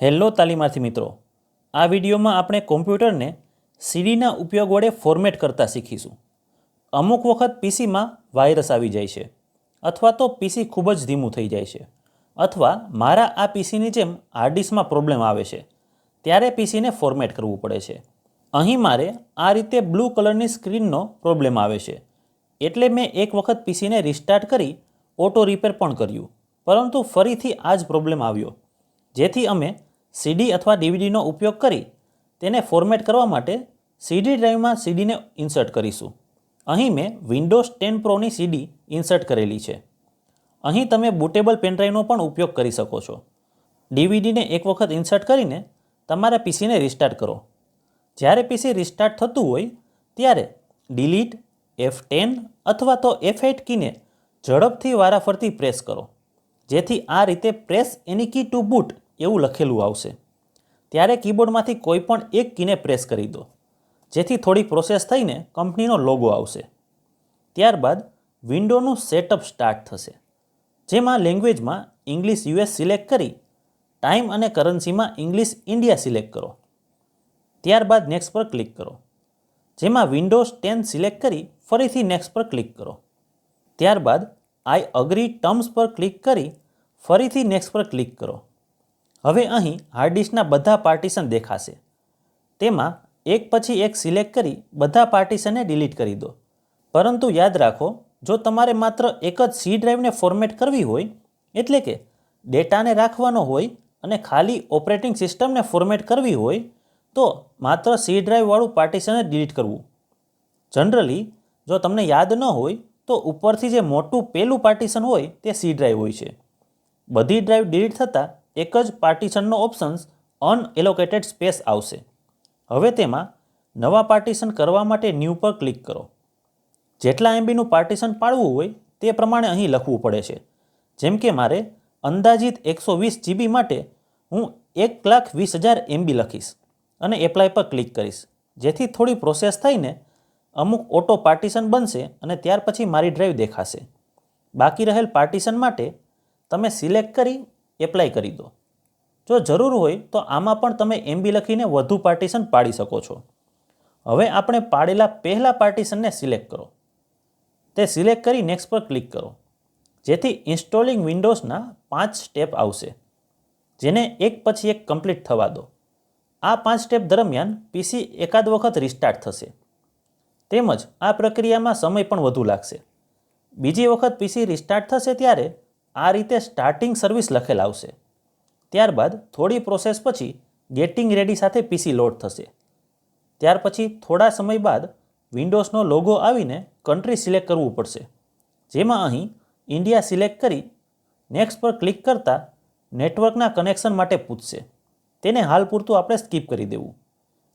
Hello તાલીમાર્થી મિત્રો, આ વિડીયોમાં આપણે કોમ્પ્યુટરને સીડીના ઉપયોગ વડે ફોર્મેટ કરતા શીખીશું. અમુક વખત પીસીમાં વાયરસ આવી જાય છે, અથવા તો પીસી ખૂબ જ ધીમું થઈ જાય છે, અથવા મારા આ પીસીની જેમ હાર્ડ ડિસ્કમાં પ્રોબ્લેમ આવે છે, ત્યારે પીસીને ફોર્મેટ કરવું પડે છે. અહીં મારે આ રીતે બ્લુ કલરની સ્ક્રીનનો પ્રોબ્લેમ આવે છે, એટલે મેં એક વખત પીસીને રિસ્ટાર્ટ કરી ઓટો રિપેર પણ કર્યું, પરંતુ ફરીથી આ જ પ્રોબ્લેમ આવ્યો. જેથી અમે સીડી અથવા ડીવીડીનો ઉપયોગ કરી તેને ફોર્મેટ કરવા માટે સીડી ડ્રાઈવમાં સીડીને ઇન્સર્ટ કરીશું. અહીં મેં વિન્ડોઝ 10 પ્રોની સીડી ઇન્સર્ટ કરેલી છે. અહીં તમે બુટેબલ પેનડ્રાઈવનો પણ ઉપયોગ કરી શકો છો. ડીવીડીને એક વખત ઇન્સર્ટ કરીને તમારા પીસીને રિસ્ટાર્ટ કરો. જ્યારે પીસી રિસ્ટાર્ટ થતું હોય ત્યારે ડિલીટ, F10 અથવા તો F8 કીને ઝડપથી વારાફરતી પ્રેસ કરો, જેથી આ રીતે press any key to boot એવું લખેલું આવશે. ત્યારે કીબોર્ડમાંથી કોઈ પણ એક કીને પ્રેસ કરી દો, જેથી થોડી પ્રોસેસ થઈને કંપનીનો લોગો આવશે. ત્યારબાદ વિન્ડોનું સેટઅપ સ્ટાર્ટ થશે, જેમાં લેંગ્વેજમાં ઇંગ્લિશ US સિલેક્ટ કરી ટાઈમ અને કરન્સીમાં ઇંગ્લિશ ઇન્ડિયા સિલેક્ટ કરો. ત્યારબાદ નેક્સ્ટ પર ક્લિક કરો, જેમાં વિન્ડોઝ 10 સિલેક્ટ કરી ફરીથી નેક્સ્ટ પર ક્લિક કરો. ત્યારબાદ આઈ અગ્રી ટર્મ્સ પર ક્લિક કરી ફરીથી નેક્સ્ટ પર ક્લિક કરો. હવે અહીં હાર્ડ ડિસ્કના બધા પાર્ટીશન દેખાશે. તેમાં એક પછી એક સિલેક્ટ કરી બધા પાર્ટીશનને ડિલીટ કરી દો. પરંતુ યાદ રાખો, જો તમારે માત્ર એક જ સી ડ્રાઈવને ફોર્મેટ કરવી હોય, એટલે કે ડેટાને રાખવાનો હોય અને ખાલી ઓપરેટિંગ સિસ્ટમને ફોર્મેટ કરવી હોય, તો માત્ર સી ડ્રાઈવવાળું પાર્ટીશનને ડિલીટ કરવું. જનરલી જો તમને યાદ ન હોય તો ઉપરથી જે મોટું પેલું પાર્ટીશન હોય તે સી ડ્રાઈવ હોય છે. બધી ડ્રાઈવ ડિલીટ થતાં એક જ પાર્ટીશનનો ઓપ્શન્સ અનએલોકેટેડ સ્પેસ આવશે. હવે તેમાં નવા પાર્ટીશન કરવા માટે ન્યૂ પર ક્લિક કરો. જેટલા MBનું પાર્ટીશન પાડવું હોય તે પ્રમાણે અહીં લખવું પડે છે. જેમ કે મારે અંદાજિત 120 GB માટે હું 1,20,000 MB લખીશ અને એપ્લાય પર ક્લિક કરીશ, જેથી થોડી પ્રોસેસ થઈને અમુક ઓટો પાર્ટીશન બનશે અને ત્યાર પછી મારી ડ્રાઈવ દેખાશે. બાકી રહેલ પાર્ટીશન માટે તમે સિલેક્ટ કરી એપ્લાય કરી દો. જો જરૂર હોય તો આમાં પણ તમે MB લખીને વધુ પાર્ટીશન પાડી શકો છો. હવે આપણે પાડેલા પહેલા પાર્ટીશનને સિલેક્ટ કરો. તે સિલેક્ટ કરી નેક્સ્ટ પર ક્લિક કરો, જેથી ઇન્સ્ટોલિંગ વિન્ડોઝના 5 સ્ટેપ આવશે, જેને એક પછી એક કમ્પ્લીટ થવા દો. આ 5 સ્ટેપ દરમિયાન પીસી એકાદ વખત રિસ્ટાર્ટ થશે, તેમજ આ પ્રક્રિયામાં સમય પણ વધુ લાગશે. બીજી વખત પીસી રિસ્ટાર્ટ થશે ત્યારે આ રીતે સ્ટાર્ટિંગ સર્વિસ લખેલ આવશે. ત્યારબાદ થોડી પ્રોસેસ પછી ગેટિંગ રેડી સાથે પીસી લોડ થશે. ત્યાર પછી થોડા સમય બાદ વિન્ડોઝનો લોગો આવીને કન્ટ્રી સિલેક્ટ કરવું પડશે, જેમાં અહીં ઇન્ડિયા સિલેક્ટ કરી નેક્સ્ટ પર ક્લિક કરતાં નેટવર્કના કનેક્શન માટે પૂછશે. તેને હાલ પૂરતું આપણે સ્કીપ કરી દેવું.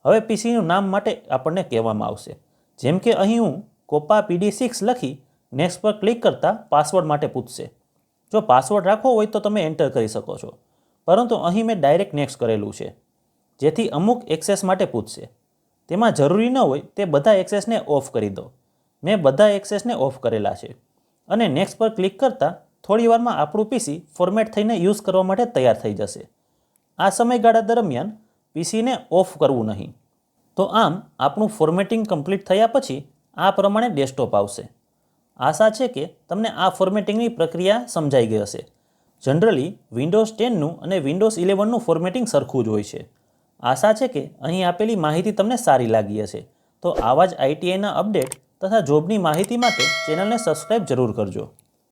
હવે પીસીનું નામ માટે આપણને કહેવામાં આવશે, જેમ કે અહીં હું કોપા PD6 લખી નેક્સ્ટ પર ક્લિક કરતાં પાસવર્ડ માટે પૂછશે. જો પાસવર્ડ રાખવો હોય તો તમે એન્ટર કરી શકો છો, પરંતુ અહીં મેં ડાયરેક્ટ નેક્સ્ટ કરેલું છે, જેથી અમુક એક્સેસ માટે પૂછશે. તેમાં જરૂરી ન હોય તે બધા એક્સેસને ઓફ કરી દો. મેં બધા એક્સેસને ઓફ કરેલા છે અને નેક્સ્ટ પર ક્લિક કરતાં થોડી વારમાં આપણું પીસી ફોર્મેટ થઈને યુઝ કરવા માટે તૈયાર થઈ જશે. આ સમયગાળા દરમિયાન પીસીને ઓફ કરવું નહીં. તો આમ આપણું ફોર્મેટિંગ કમ્પ્લીટ થયા પછી આ પ્રમાણે ડેસ્કટોપ આવશે. આશા છે કે તમને આ ફોર્મેટિંગની પ્રક્રિયા સમજાઈ ગઈ હશે. જનરલી વિન્ડોઝ 10નું અને વિન્ડોઝ 11નું ફોર્મેટિંગ સરખું જ હોય છે. આશા છે કે અહીં આપેલી માહિતી તમને સારી લાગી હશે. તો આવા જ ITIના અપડેટ તથા જોબની માહિતી માટે ચેનલને સબસ્ક્રાઈબ જરૂર કરજો.